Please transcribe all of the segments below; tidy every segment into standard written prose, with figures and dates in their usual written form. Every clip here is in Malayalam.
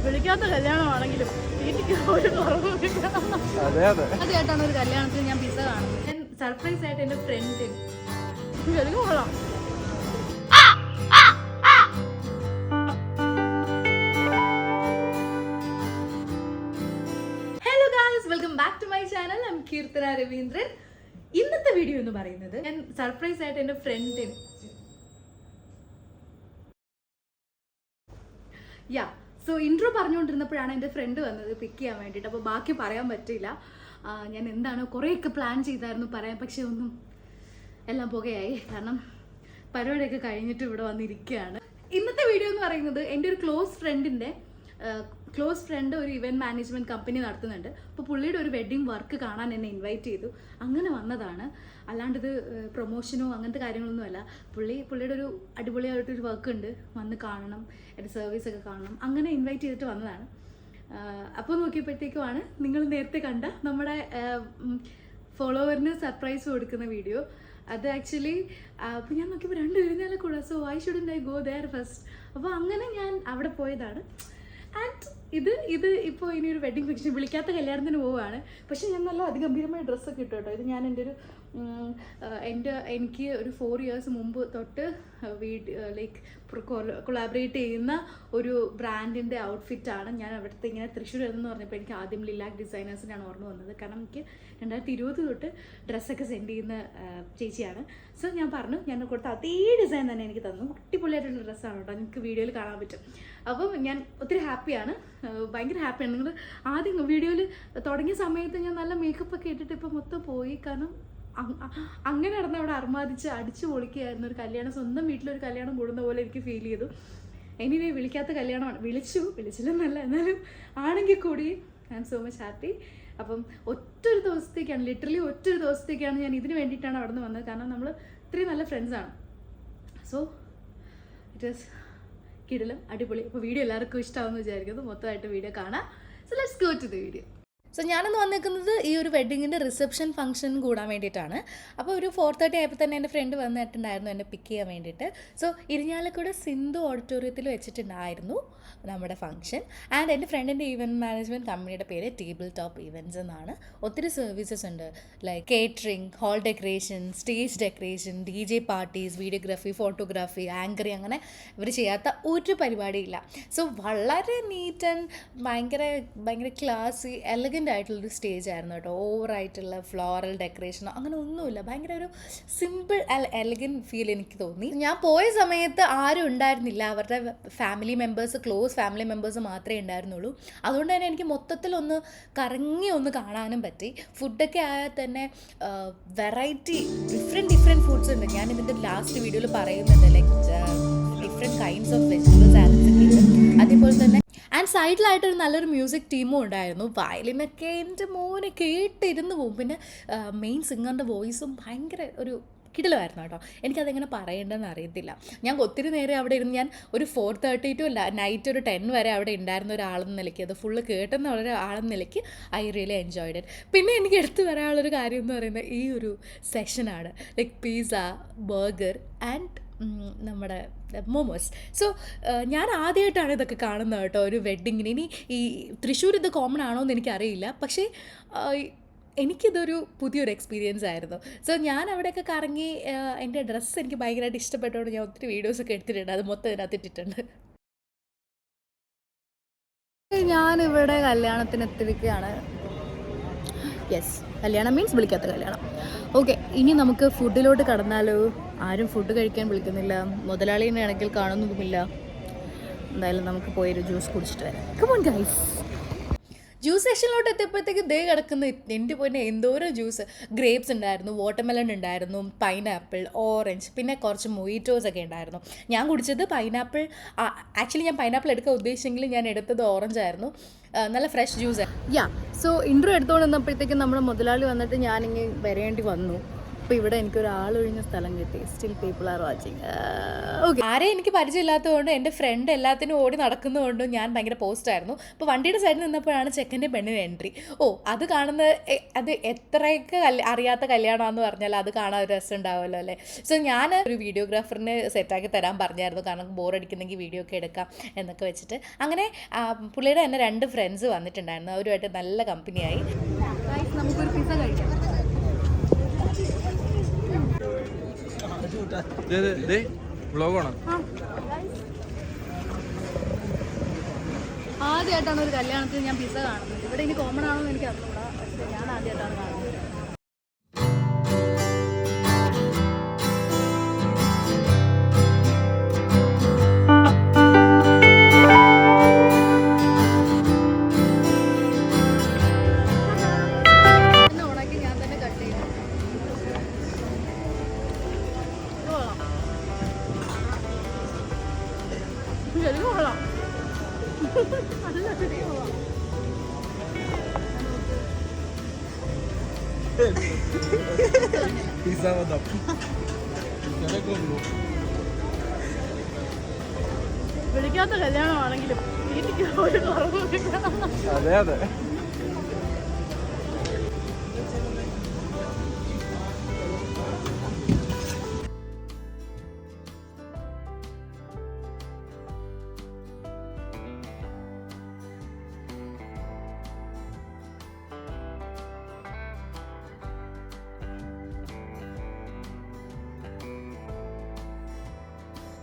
വിളിക്കാത്ത കല്യാണമാണെങ്കിലും വീട്ടിൽ ഒരു കുറവില്ല. ആദ്യമായിട്ടാണ് ഒരു കല്യാണത്തിന് ഞാൻ പിസ്സ കാണുന്നത്. ഞാൻ സർപ്രൈസ് ആയിട്ട് എൻ്റെ ഫ്രണ്ടിന് ശരിക്കും കൊള്ളാം. Hello guys, welcome back to my channel. I am Keerthana Raveendran. ഇന്നത്തെ വീഡിയോ എന്ന് പറയുന്നത് ഞാൻ സർപ്രൈസ് ആയിട്ട് എൻ്റെ ഫ്രണ്ടിന് സോ ഇൻട്രോ പറഞ്ഞുകൊണ്ടിരുന്നപ്പോഴാണ് എൻ്റെ ഫ്രണ്ട് വന്നത് പിക്ക് ചെയ്യാൻ വേണ്ടിയിട്ട്. അപ്പോൾ ബാക്കി പറയാൻ പറ്റില്ല. ഞാൻ എന്താണ് കുറേയൊക്കെ പ്ലാൻ ചെയ്തായിരുന്നു പറയാൻ, പക്ഷെ ഒന്നും എല്ലാം പുകയായി. കാരണം പരിപാടിയൊക്കെ കഴിഞ്ഞിട്ട് ഇവിടെ വന്നിരിക്കുകയാണ്. ഇന്നത്തെ വീഡിയോ എന്ന് പറയുന്നത് എൻ്റെ ഒരു ക്ലോസ് ഫ്രണ്ട് ഒരു ഇവൻറ്റ് മാനേജ്മെൻറ്റ് കമ്പനി നടത്തുന്നുണ്ട്. അപ്പോൾ പുള്ളിയുടെ ഒരു വെഡ്ഡിങ് വർക്ക് കാണാൻ എന്നെ ഇൻവൈറ്റ് ചെയ്തു. അങ്ങനെ വന്നതാണ്, അല്ലാണ്ട് ഇത് പ്രൊമോഷനോ അങ്ങനത്തെ കാര്യങ്ങളൊന്നുമല്ല. പുള്ളിയുടെ ഒരു അടിപൊളിയായിട്ടൊരു വർക്ക് ഉണ്ട്, വന്ന് കാണണം, എൻ്റെ സർവീസൊക്കെ കാണണം, അങ്ങനെ ഇൻവൈറ്റ് ചെയ്തിട്ട് വന്നതാണ്. അപ്പോൾ നോക്കിയപ്പോഴത്തേക്കുമാണ് നിങ്ങൾ നേരത്തെ കണ്ട നമ്മുടെ ഫോളോവറിന് സർപ്രൈസ് കൊടുക്കുന്ന വീഡിയോ. അത് ആക്ച്വലി അപ്പോൾ ഞാൻ നോക്കിയപ്പോൾ രണ്ട് ഇരുന്നാലും കൂടെ, so I shouldn't I go there first. അപ്പോൾ അങ്ങനെ ഞാൻ അവിടെ പോയതാണ്. ആൻഡ് ഇത് ഇപ്പോൾ ഇനി ഒരു വെഡ്ഡിങ് ഫംഗ്ഷൻ, വിളിക്കാത്ത കല്യാണത്തിന് പോവുകയാണ്. പക്ഷേ ഞാൻ നല്ല അതിഗംഭീരമായ ഡ്രസ്സൊക്കെ ഇട്ടു കേട്ടോ. ഇത് ഞാൻ എനിക്ക് ഒരു 4 years മുമ്പ് തൊട്ട് ലൈക്ക് കൊളാബറേറ്റ് ചെയ്യുന്ന ഒരു ബ്രാൻഡിൻ്റെ ഔട്ട്ഫിറ്റാണ്. ഞാൻ അവിടുത്തെ ഇങ്ങനെ തൃശ്ശൂർ എന്ന് പറഞ്ഞപ്പോൾ എനിക്ക് ആദ്യം ലിലാക് ഡിസൈനേഴ്സിനാണ് ഓർമ്മ വന്നത്. കാരണം എനിക്ക് 2020 തൊട്ട് ഡ്രസ്സൊക്കെ സെൻഡ് ചെയ്യുന്ന ചേച്ചിയാണ്. സോ ഞാൻ പറഞ്ഞു, ഞാൻ കൊടുത്ത അതേ ഡിസൈൻ തന്നെ എനിക്ക് തന്നു. അടിപൊളിയായിട്ടുള്ള ഡ്രസ്സാണ് കേട്ടോ, നിങ്ങൾക്ക് വീഡിയോയിൽ കാണാൻ പറ്റും. അപ്പം ഞാൻ ഒത്തിരി ഹാപ്പിയാണ്, ഭയങ്കര ഹാപ്പിയാണ്. നിങ്ങൾ ആദ്യം വീഡിയോയിൽ തുടങ്ങിയ സമയത്ത് ഞാൻ നല്ല മേക്കപ്പ് ഒക്കെ ഇട്ടിട്ട് ഇപ്പോൾ മൊത്തം പോയി. കാരണം അങ്ങനെ നടന്ന് അവിടെ അർമാദിച്ച് അടിച്ചു പൊളിക്കുകയായിരുന്നു. ഒരു കല്യാണം, സ്വന്തം വീട്ടിലൊരു കല്യാണം കൂടുന്ന പോലെ എനിക്ക് ഫീൽ ചെയ്തു. എനിവേ വിളിക്കാത്ത കല്യാണമാണ്, വിളിച്ചില്ലെന്നല്ല, എന്നാലും ആണെങ്കിൽ കൂടി I am so much happy. അപ്പം ഒറ്റൊരു ദിവസത്തേക്കാണ് ഞാൻ ഇതിന് വേണ്ടിയിട്ടാണ് അവിടെ നിന്ന് വന്നത്. കാരണം നമ്മൾ ഇത്രയും നല്ല ഫ്രണ്ട്സാണ്. സോ ഇറ്റ് വാസ് കിടിലം, അടിപൊളി. അപ്പോൾ വീഡിയോ എല്ലാവർക്കും ഇഷ്ടമാവുമെന്ന് വിചാരിക്കുന്നു. മൊത്തമായിട്ട് വീഡിയോ കാണാം. So let's go to the video. So ഞാനൊന്ന് വന്നിരിക്കുന്നത് ഈ ഒരു വെഡ്ഡിങ്ങിൻ്റെ റിസപ്ഷൻ ഫംഗ്ഷൻ കൂടാൻ വേണ്ടിയിട്ടാണ്. അപ്പോൾ ഒരു 4:30 ആയപ്പോൾ തന്നെ എൻ്റെ ഫ്രണ്ട് വന്നിട്ടുണ്ടായിരുന്നു എന്നെ പിക്ക് ചെയ്യാൻ വേണ്ടിയിട്ട്. സോ ഇരിഞ്ഞാലക്കുട സിന്ധു ഓഡിറ്റോറിയത്തിൽ വെച്ചിട്ടുണ്ടായിരുന്നു നമ്മുടെ ഫംഗ്ഷൻ. ആൻഡ് എൻ്റെ ഫ്രണ്ടിൻ്റെ ഈവൻറ്റ് മാനേജ്മെൻറ്റ് കമ്പനിയുടെ പേര് ടേബിൾ ടോപ്പ് ഇവൻറ്റ്സ് എന്നാണ്. ഒത്തിരി സർവീസസ് ഉണ്ട്, like catering, hall decoration, stage decoration, DJ parties, videography, photography, anchoring, അങ്ങനെ ഇവർ ചെയ്യാത്ത ഒരു പരിപാടിയില്ല. സോ വളരെ നീറ്റ് ആൻഡ് ഭയങ്കര ക്ലാസി എലഗൻ്റ് ആയിട്ടുള്ളൊരു സ്റ്റേജ് ആയിരുന്നു കേട്ടോ. ഓവറായിട്ടുള്ള ഫ്ലോറൽ ഡെക്കറേഷനോ അങ്ങനെ ഒന്നുമില്ല. ഭയങ്കര ഒരു സിമ്പിൾ എലഗൻ്റ് ഫീൽ എനിക്ക് തോന്നി. ഞാൻ പോയ സമയത്ത് ആരും ഉണ്ടായിരുന്നില്ല, അവരുടെ ക്ലോസ് ഫാമിലി മെമ്പേഴ്സ് മാത്രമേ ഉണ്ടായിരുന്നുള്ളൂ. അതുകൊണ്ട് തന്നെ എനിക്ക് മൊത്തത്തിലൊന്ന് കറങ്ങി കാണാനും പറ്റി. ഫുഡൊക്കെ ആയാൽ തന്നെ വെറൈറ്റി ഡിഫറെൻറ്റ് ഫുഡ്സ് ഉണ്ട്. ഞാൻ ഇതിൻ്റെ ലാസ്റ്റ് വീഡിയോയിൽ പറയുന്നുണ്ട്, like different kinds of vegetables salads. അതേപോലെ തന്നെ ആൻഡ് സൈഡിലായിട്ടൊരു നല്ലൊരു മ്യൂസിക് ടീമും ഉണ്ടായിരുന്നു. വയലിനൊക്കെ എൻ്റെ മോനെ കേട്ടിരുന്ന് പോകും. പിന്നെ മെയിൻ സിംഗറിൻ്റെ വോയിസും ഭയങ്കര ഒരു കിടിലമായിരുന്നു കേട്ടോ. എനിക്കതെങ്ങനെ പറയേണ്ടതെന്ന് അറിയത്തില്ല. ഞാൻ ഒത്തിരി നേരം അവിടെ ഇരുന്ന്, ഞാൻ ഒരു 4:30 to നൈറ്റ് ഒരു 10 വരെ അവിടെ ഉണ്ടായിരുന്ന ഒരാളെന്ന നിലയ്ക്ക്, അത് ഫുള്ള് കേട്ടെന്ന ഒരാളെന്ന നിലയ്ക്ക് ഐ റിയലി എൻജോയ്ഡ് ഇറ്റ്. പിന്നെ എനിക്ക് എടുത്തു വരാനുള്ളൊരു കാര്യം എന്ന് പറയുന്നത് ഈ ഒരു സെഷനാണ്, ലൈക്ക് പിസ്സ, ബർഗർ ആൻഡ് നമ്മുടെ മോമോസ്. സോ ഞാൻ ആദ്യമായിട്ടാണ് ഇതൊക്കെ കാണുന്നത് കേട്ടോ ഒരു വെഡ്ഡിങ്ങിന്. ഇനി ഈ തൃശ്ശൂർ ഇത് കോമൺ ആണോ എന്ന് എനിക്കറിയില്ല, പക്ഷേ എനിക്കിതൊരു പുതിയൊരു എക്സ്പീരിയൻസ് ആയിരുന്നു. സോ ഞാൻ അവിടെയൊക്കെ കറങ്ങി, എൻ്റെ ഡ്രസ്സ് എനിക്ക് ഭയങ്കരമായിട്ട് ഇഷ്ടപ്പെട്ടോണ്ട് ഞാൻ ഒത്തിരി വീഡിയോസൊക്കെ എടുത്തിട്ടുണ്ട്. അത് മൊത്തം ഇതിനകത്ത് ഇട്ടിട്ടുണ്ട്. ഞാനിവിടെ കല്യാണത്തിന് എത്തിയിരിക്കുകയാണ്. യെസ്, കല്യാണം മീൻസ് വിളിക്കാത്ത കല്യാണം. ഓക്കെ, ഇനി നമുക്ക് ഫുഡിലോട്ട് കടന്നാലോ? ആരും ഫുഡ് കഴിക്കാൻ വിളിക്കുന്നില്ല, മുതലാളിനെ ആണെങ്കിൽ കാണുന്നതുമില്ല. എന്തായാലും നമുക്ക് പോയൊരു ജ്യൂസ് കുടിച്ചിട്ട് വരാം. Come on guys. ജ്യൂസ് സെക്ഷനിലോട്ട് എത്തിയപ്പോഴത്തേക്ക് ദേ കിടക്കുന്ന എൻ്റെ പൊന്നെ എന്തോരം ജ്യൂസ്. ഗ്രേപ്സ് ഉണ്ടായിരുന്നു, വാട്ടർമെലൺ ഉണ്ടായിരുന്നു, പൈനാപ്പിൾ, ഓറഞ്ച്, പിന്നെ കുറച്ച് മൊയ്റ്റോസ് ഒക്കെ ഉണ്ടായിരുന്നു. ഞാൻ കുടിച്ചത് പൈനാപ്പിൾ. ആക്ച്വലി ഞാൻ പൈനാപ്പിൾ എടുക്കാൻ ഉദ്ദേശിച്ചെങ്കിലും ഞാൻ എടുത്തത് ഓറഞ്ച് ആയിരുന്നു. നല്ല ഫ്രഷ് ജ്യൂസ്. സോ ഇൻട്രോ എടുത്തുകൊണ്ട് വന്നപ്പോഴത്തേക്കും നമ്മുടെ മുതലാളി വന്നിട്ട് ഞാനിങ്ങനെ വരേണ്ടി വന്നു. അപ്പോൾ ഇവിടെ എനിക്കൊരാളൊഴിഞ്ഞ സ്ഥലം കിട്ടി. Still people are watching. Okay, ആരെയും എനിക്ക് പരിചയമില്ലാത്തതുകൊണ്ട് എൻ്റെ ഫ്രണ്ട് എല്ലാത്തിനും ഓടി നടക്കുന്നതുകൊണ്ടും ഞാൻ ഭയങ്കര പോസ്റ്റായിരുന്നു. അപ്പോൾ വണ്ടിയുടെ സൈഡിൽ നിന്നപ്പോഴാണ് ചെക്കൻ്റെ പെണ്ണിന് എൻട്രി. അത് കാണുന്ന അത് എത്രയൊക്കെ അറിയാത്ത കല്യാണമാണെന്ന് പറഞ്ഞാൽ അത് കാണാൻ ഒരു രസം ഉണ്ടാവുമല്ലോ അല്ലേ. സോ ഞാൻ ഒരു വീഡിയോഗ്രാഫറിന് സെറ്റാക്കി തരാൻ പറഞ്ഞായിരുന്നു, കാരണം ബോറടിക്കുന്നെങ്കിൽ വീഡിയോ ഒക്കെ എടുക്കാം എന്നൊക്കെ വെച്ചിട്ട്. അങ്ങനെ പുള്ളിയുടെ തന്നെ 2 ഫ്രണ്ട്സ് വന്നിട്ടുണ്ടായിരുന്നു. അവരുമായിട്ട് നല്ല കമ്പനിയായി. നമുക്കൊരു പിസ്സ കഴിക്കാം. ആദ്യമായിട്ടാണ് ഒരു കല്യാണത്തിന് ഞാൻ പിസ്സ കാണുന്നത്. ഇവിടെ ഇനി കോമൺ ആണോ എന്ന് എനിക്ക് അറിഞ്ഞൂടാ, പക്ഷേ ഞാൻ ആദ്യമായിട്ടാണ് കാണുന്നത്. വിളിക്കാത്ത കല്യാണമാണെങ്കിലും വീട്ടിൽ ഒരു കുറവ്. അതെ അതെ.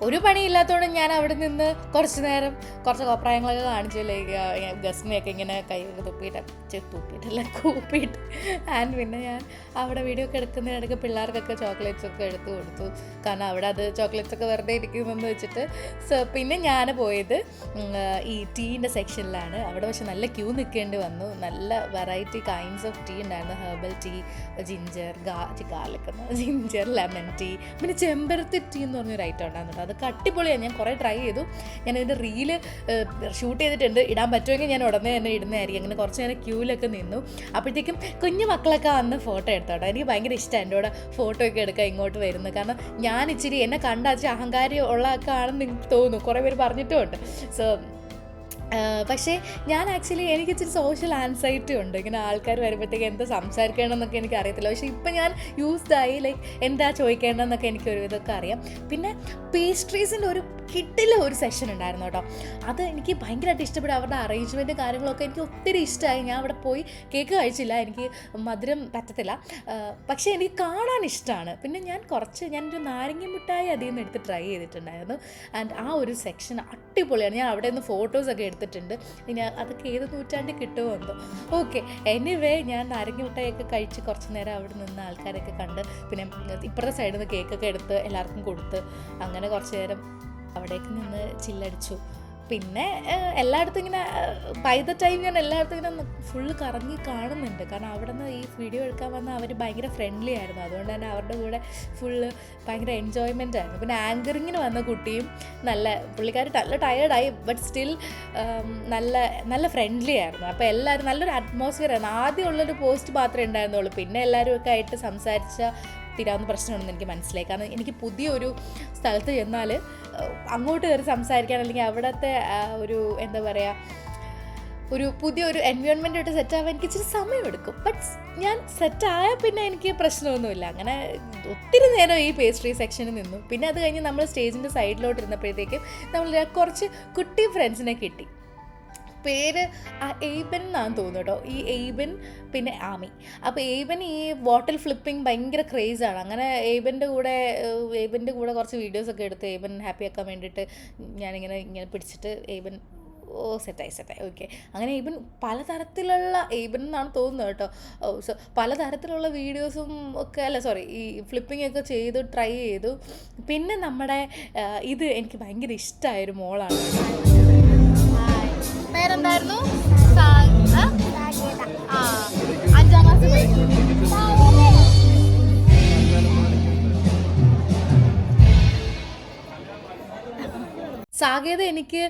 ഒരു പണിയില്ലാത്തതുകൊണ്ട് ഞാൻ അവിടെ നിന്ന് കുറച്ച് നേരം കുറച്ച് അഭിപ്രായങ്ങളൊക്കെ കാണിച്ചില്ലേ, ഗസ്റ്റിനെയൊക്കെ ഇങ്ങനെ കൈയൊക്കെ തുപ്പിയിട്ടല്ല കൂപ്പിയിട്ട്. ആൻഡ് പിന്നെ ഞാൻ അവിടെ വീഡിയോ ഒക്കെ എടുക്കുന്നതിനിടയ്ക്ക് പിള്ളേർക്കൊക്കെ ചോക്ലേറ്റ്സ് ഒക്കെ എടുത്തു കൊടുത്തു, കാരണം അവിടെ അത് ചോക്ലേറ്റ്സ് ഒക്കെ വെറുതെ ഇരിക്കുമെന്ന് വെച്ചിട്ട്. സോ പിന്നെ ഞാൻ പോയത് ഈ ടീൻ്റെ സെക്ഷനിലാണ്. അവിടെ പക്ഷെ നല്ല ക്യൂ നിൽക്കേണ്ടി വന്നു. നല്ല വെറൈറ്റി കൈൻഡ്സ് ഓഫ് ടീ ഉണ്ടായിരുന്നു. Herbal tea, ginger garlic, ginger lemon tea, പിന്നെ ചെമ്പരത്തി ടീ എന്ന് പറഞ്ഞൊരു ഐറ്റം ഉണ്ടായിരുന്നു. അതൊക്കെ അടിപൊളിയാണ്. ഞാൻ കുറേ ട്രൈ ചെയ്തു. ഞാനിതിൻ്റെ റീല് ഷൂട്ട് ചെയ്തിട്ടുണ്ട്. ഇടാൻ പറ്റുമെങ്കിൽ ഞാൻ ഉടനെ തന്നെ ഇടുന്നതായിരിക്കും. അങ്ങനെ കുറച്ച് നേരം ക്യൂവിലൊക്കെ നിന്നു. അപ്പോഴത്തേക്കും കുഞ്ഞു മക്കളൊക്കെ വന്ന് ഫോട്ടോ എടുത്തോട്ടോ. എനിക്ക് ഭയങ്കര ഇഷ്ടമാണ് എൻ്റെ കൂടെ ഫോട്ടോ ഒക്കെ എടുക്കാൻ ഇങ്ങോട്ട് വരുന്നത്. കാരണം ഞാൻ ഇച്ചിരി എന്നെ കണ്ടാച്ച് അഹങ്കാരി ഉള്ള ഒക്കെ ആണെന്ന് എനിക്ക് തോന്നുന്നു, കുറേ പേര് പറഞ്ഞിട്ടുമുണ്ട്. സോ പക്ഷേ ഞാൻ ആക്ച്വലി എനിക്ക് ഇച്ചിരി സോഷ്യൽ ആൻസൈറ്റി ഉണ്ട്. ഇങ്ങനെ ആൾക്കാർ വരുമ്പോഴത്തേക്ക് എന്താ സംസാരിക്കണമെന്നൊക്കെ എനിക്ക് അറിയത്തില്ല. പക്ഷേ ഇപ്പം ഞാൻ യൂസ്ഡായി, ലൈക്ക് എന്താ ചോദിക്കേണ്ടതെന്നൊക്കെ എനിക്കൊരു ഇതൊക്കെ അറിയാം. പിന്നെ പേസ്ട്രീസിൻ്റെ ഒരു കിട്ടില്ല ഒരു സെഷൻ ഉണ്ടായിരുന്നു കേട്ടോ. അത് എനിക്ക് ഭയങ്കരമായിട്ട് ഇഷ്ടപ്പെട്ടു. അവരുടെ അറേഞ്ച്മെൻറ്റ് കാര്യങ്ങളൊക്കെ എനിക്ക് ഒത്തിരി ഇഷ്ടമായി. ഞാൻ അവിടെ പോയി കേക്ക് കഴിച്ചില്ല, എനിക്ക് മധുരം പറ്റത്തില്ല, പക്ഷേ എനിക്ക് കാണാൻ ഇഷ്ടമാണ്. പിന്നെ ഞാനൊരു നാരങ്ങ മിഠായി അതിൽ നിന്ന് എടുത്ത് ട്രൈ ചെയ്തിട്ടുണ്ടായിരുന്നു. ആൻഡ് ആ ഒരു സെക്ഷൻ അടിപൊളിയാണ്. ഞാൻ അവിടെ നിന്ന് ഫോട്ടോസൊക്കെ എടുത്തിട്ടുണ്ട്. ഇനി അതൊക്കെ ഏത് നൂറ്റാണ്ടിൽ കിട്ടുമോ എന്തോ. ഓക്കെ, എനിവേ ഞാൻ നാരങ്ങ മിഠായിയൊക്കെ കഴിച്ച് കുറച്ച് നേരം അവിടെ നിന്ന് ആൾക്കാരൊക്കെ കണ്ട്, പിന്നെ ഇപ്പുറത്തെ സൈഡിൽ നിന്ന് കേക്കൊക്കെ എടുത്ത് എല്ലാവർക്കും കൊടുത്ത് അങ്ങനെ കുറച്ച് നേരം അവിടേക്ക് നിന്ന് ചില്ലടിച്ചു. പിന്നെ എല്ലായിടത്തും ഇങ്ങനെ ബൈ ദ ടൈം ഞാൻ എല്ലായിടത്തും ഇങ്ങനെ ഫുള്ള് കറങ്ങി കാണുന്നുണ്ട്. കാരണം അവിടെ നിന്ന് ഈ വീഡിയോ എടുക്കാൻ വന്ന അവർ ഭയങ്കര ഫ്രണ്ട്ലി ആയിരുന്നു. അതുകൊണ്ട് തന്നെ അവരുടെ കൂടെ ഫുള്ള് ഭയങ്കര എൻജോയ്മെൻ്റ് ആയിരുന്നു. പിന്നെ ആങ്കറിങ്ങിന് വന്ന കുട്ടിയും പുള്ളിക്കാർ നല്ല ടയേർഡായി, ബട്ട് സ്റ്റിൽ നല്ല ഫ്രണ്ട്ലി ആയിരുന്നു. അപ്പോൾ എല്ലാവരും നല്ലൊരു അറ്റ്മോസ്ഫിയർ ആയിരുന്നു. ആദ്യമുള്ളൊരു പോസ്റ്റ് മാത്രമേ ഉണ്ടായിരുന്നുള്ളൂ. പിന്നെ എല്ലാവരും ഒക്കെ ആയിട്ട് സംസാരിച്ച തീരാവുന്ന പ്രശ്നമാണെന്ന് എനിക്ക് മനസ്സിലായി. കാരണം എനിക്ക് പുതിയൊരു സ്ഥലത്ത് ചെന്നാൽ അങ്ങോട്ട് കയറി സംസാരിക്കാൻ, അല്ലെങ്കിൽ അവിടുത്തെ ഒരു എന്താ പറയുക, ഒരു പുതിയൊരു എൻവയോൺമെൻറ്റായിട്ട് സെറ്റാവാൻ എനിക്ക് ഇച്ചിരി സമയമെടുക്കും. ബട്ട് ഞാൻ സെറ്റായ പിന്നെ എനിക്ക് പ്രശ്നമൊന്നുമില്ല. അങ്ങനെ ഒത്തിരി നേരം ഈ പേസ്ട്രി സെക്ഷനിൽ നിന്നു. പിന്നെ അത് കഴിഞ്ഞ് നമ്മൾ സ്റ്റേജിൻ്റെ സൈഡിലോട്ട് ഇരുന്നപ്പോഴത്തേക്കും നമ്മൾ കുറച്ച് കുട്ടി ഫ്രണ്ട്സിനെ കിട്ടി. പേര് എയ്ബൻ എന്നാണ് തോന്നുന്നു കേട്ടോ. ഈ എയ്ബൻ പിന്നെ ആമി. അപ്പോൾ എയ്ബൻ ഈ ബോട്ടിൽ ഫ്ലിപ്പിംഗ് ഭയങ്കര ക്രേസാണ്. അങ്ങനെ എയ്ബൻ്റെ കൂടെ കുറച്ച് വീഡിയോസൊക്കെ എടുത്ത് എയ്ബൻ ഹാപ്പി ആക്കാൻ വേണ്ടിയിട്ട് ഞാനിങ്ങനെ പിടിച്ചിട്ട് എയ്ബൻ സെറ്റായി ഓക്കെ. അങ്ങനെ എയ്ബൻ പലതരത്തിലുള്ള എയ്ബൻ എന്നാണ് തോന്നുന്നത് കേട്ടോ. സോ പലതരത്തിലുള്ള വീഡിയോസും ഒക്കെ ഈ ഫ്ലിപ്പിംഗ് ഒക്കെ ചെയ്ത് ട്രൈ ചെയ്തു. പിന്നെ നമ്മുടെ ഇത് എനിക്ക് ഭയങ്കര ഇഷ്ടമായൊരു മോളാണ്. പേരെന്തായിരുന്നു? 5ാം ക്ലാസ് പഠിക്കുന്നു. സാകേത എനിക്ക്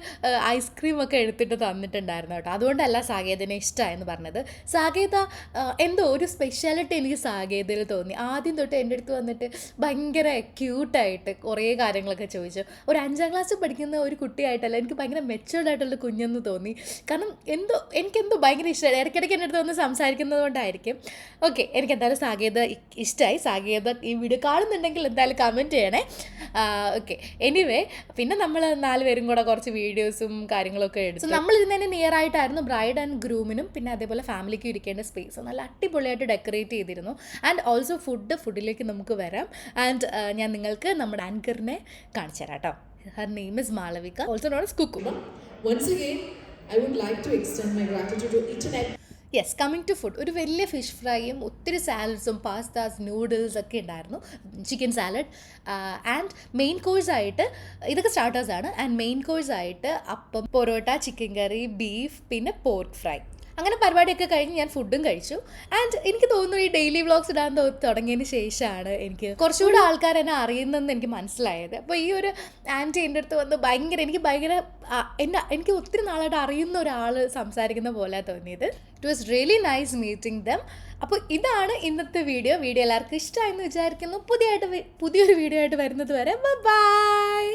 ഐസ്ക്രീമൊക്കെ എടുത്തിട്ട് തന്നിട്ടുണ്ടായിരുന്നു കേട്ടോ. അതുകൊണ്ടല്ല സാകേതനെ ഇഷ്ടമായെന്ന് പറഞ്ഞത്. സാകേത എന്തോ ഒരു സ്പെഷ്യാലിറ്റി എനിക്ക് സാകേതയിൽ തോന്നി. ആദ്യം തൊട്ട് എൻ്റെ അടുത്ത് വന്നിട്ട് ഭയങ്കര ക്യൂട്ടായിട്ട് കുറേ കാര്യങ്ങളൊക്കെ ചോദിച്ചു. ഒരു 5ാം ക്ലാസ്സിൽ പഠിക്കുന്ന ഒരു കുട്ടിയായിട്ടല്ല, എനിക്ക് ഭയങ്കര മെച്ചുവേർഡ് ആയിട്ടുള്ള കുഞ്ഞെന്ന് തോന്നി. കാരണം എനിക്കെന്തോ ഭയങ്കര ഇഷ്ടമായി. ഇടയ്ക്കിടയ്ക്ക് എൻ്റെ അടുത്ത് വന്ന് സംസാരിക്കുന്നത് കൊണ്ടായിരിക്കും. ഓക്കെ, എനിക്ക് എന്തായാലും സാകേത ഇഷ്ടമായി. സാകേത ഈ വീഡിയോ കാണുന്നുണ്ടെങ്കിൽ എന്തായാലും കമൻറ്റ് ചെയ്യണേ. ഓക്കെ, എനിവേ പിന്നെ നമ്മൾ 4 പേരും കൂടെ കുറച്ച് വീഡിയോസും കാര്യങ്ങളൊക്കെ എടുത്തു. നമ്മൾ ഇതിന് നിയർ ആയിട്ടായിരുന്നു ബ്രൈഡ് ആൻഡ് ഗ്രൂമിനും പിന്നെ അതേപോലെ ഫാമിലിക്കും ഇരിക്കേണ്ട സ്പേസ് നല്ല അടിപൊളിയായിട്ട് ഡെക്കറേറ്റ് ചെയ്തിരുന്നു. ആൻഡ് ഓൾസോ ഫുഡിലേക്ക് നമുക്ക് വരാം. ആൻഡ് ഞാൻ നിങ്ങൾക്ക് നമ്മുടെ ആങ്കറിനെ കാണിച്ചു തരാം കേട്ടോ. Her name is Malavika, also known as Kukku. Once again, I would like to extend my gratitude to each and every yes, coming to food, ഒരു വലിയ ഫിഷ് ഫ്രൈയും ഒത്തിരി സാലഡ്സും പാസ്താസ് നൂഡിൽസ് ഒക്കെ ഉണ്ടായിരുന്നു. ചിക്കൻ സാലഡ് ആൻഡ് മെയിൻ കോഴ്സായിട്ട് ഇതൊക്കെ സ്റ്റാർട്ടേഴ്സാണ്. ആൻഡ് മെയിൻ കോഴ്സായിട്ട് അപ്പം, പൊറോട്ട, ചിക്കൻ കറി, ബീഫ്, പിന്നെ പോർക്ക് ഫ്രൈ. അങ്ങനെ പരിപാടിയൊക്കെ കഴിഞ്ഞ് ഞാൻ ഫുഡും കഴിച്ചു. ആൻഡ് എനിക്ക് തോന്നുന്നു ഈ ഡെയിലി വ്ളോഗ്സ് ഇടാൻ തുടങ്ങിയതിന് ശേഷമാണ് എനിക്ക് കുറച്ചുകൂടെ ആൾക്കാർ എന്നെ അറിയുന്നതെന്ന് എനിക്ക് മനസ്സിലായത്. അപ്പോൾ ഈ ഒരു ആൻറ്റി എൻ്റെ അടുത്ത് വന്ന് എനിക്ക് ഒത്തിരി നാളായിട്ട് അറിയുന്ന ഒരാൾ സംസാരിക്കുന്ന പോലെ തോന്നിയത്. It was really nice meeting dum. അപ്പോൾ ഇതാണ് ഇന്നത്തെ വീഡിയോ. എല്ലാവർക്കും ഇഷ്ടമായെന്ന് വിചാരിക്കുന്നു. പുതിയൊരു വീഡിയോ ആയിട്ട് വരുന്നത് വരെ ബൈ.